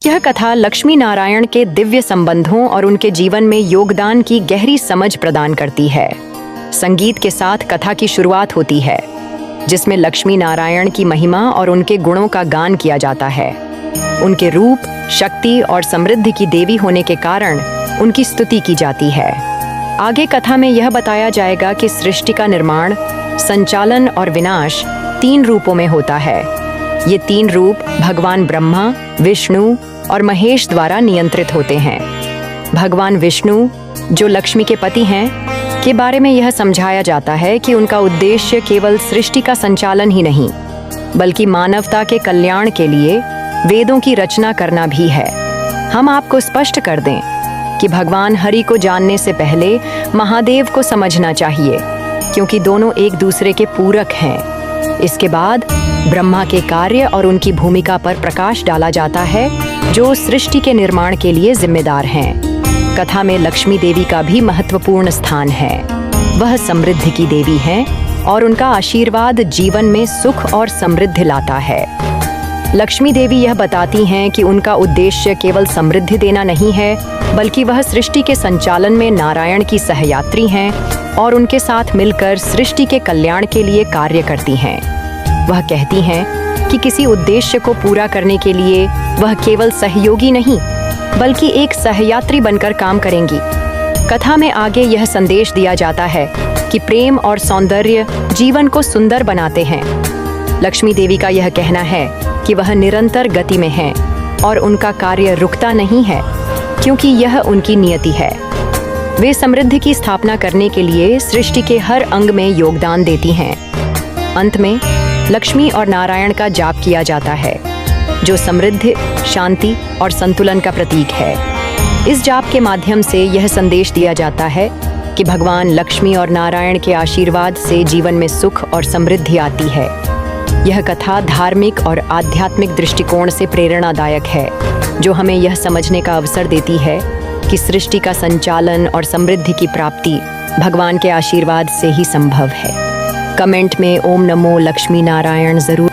यह कथा लक्ष्मी नारायण के दिव्य संबंधों और उनके जीवन में योगदान की गहरी समझ प्रदान करती है। संगीत के साथ कथा की शुरुआत होती है, जिसमें लक्ष्मी नारायण की महिमा और उनके गुणों का गान किया जाता है। उनके रूप, शक्ति और समृद्धि की देवी होने के कारण उनकी स्तुति की जाती है। आगे कथा में यह बताया जाएगा कि सृष्टि का निर्माण, संचालन और विनाश 3 रूपों में होता है। ये 3 रूप भगवान ब्रह्मा, विष्णु और महेश द्वारा नियंत्रित होते हैं। भगवान विष्णु, जो लक्ष्मी के पति हैं, के बारे में यह समझाया जाता है कि उनका उद्देश्य केवल सृष्टि का संचालन ही नहीं, बल्कि मानवता के कल्याण के लिए वेदों की रचना करना भी है। हम आपको स्पष्ट कर दें कि भगवान हरि को जानने से पहले महादेव को समझना चाहिए, क्योंकि दोनों एक दूसरे के पूरक हैं। इसके बाद ब्रह्मा के कार्य और उनकी भूमिका पर प्रकाश डाला जाता है, जो सृष्टि के निर्माण के लिए जिम्मेदार हैं। कथा में लक्ष्मी देवी का भी महत्वपूर्ण स्थान है। वह समृद्धि की देवी हैं और उनका आशीर्वाद जीवन में सुख और समृद्धि लाता है। लक्ष्मी देवी यह बताती हैं कि उनका उद्देश्य केवल समृद्धि देना नहीं है, बल्कि वह सृष्टि के संचालन में नारायण की सहयात्री हैं और उनके साथ मिलकर सृष्टि के कल्याण के लिए कार्य करती हैं। वह कहती हैं कि किसी उद्देश्य को पूरा करने के लिए वह केवल सहयोगी नहीं, बल्कि एक सहयात्री बनकर काम करेंगी। कथा में आगे यह संदेश दिया जाता है कि प्रेम और सौंदर्य जीवन को सुंदर बनाते हैं। लक्ष्मी देवी का यह कहना है कि वह निरंतर गति में हैं और उनका कार्य रुकता नहीं है, क्योंकि यह उनकी नियति है। वे समृद्धि की स्थापना करने के लिए सृष्टि के हर अंग में योगदान देती हैं। अंत में लक्ष्मी और नारायण का जाप किया जाता है, जो समृद्धि, शांति और संतुलन का प्रतीक है। इस जाप के माध्यम से यह संदेश दिया जाता है कि भगवान लक्ष्मी और नारायण के आशीर्वाद से जीवन में सुख और समृद्धि आती है। यह कथा धार्मिक और आध्यात्मिक दृष्टिकोण से प्रेरणादायक है, जो हमें यह समझने का अवसर देती है कि सृष्टि का संचालन और समृद्धि की प्राप्ति भगवान के आशीर्वाद से ही संभव है। कमेंट में ओम नमो लक्ष्मी नारायण जरूर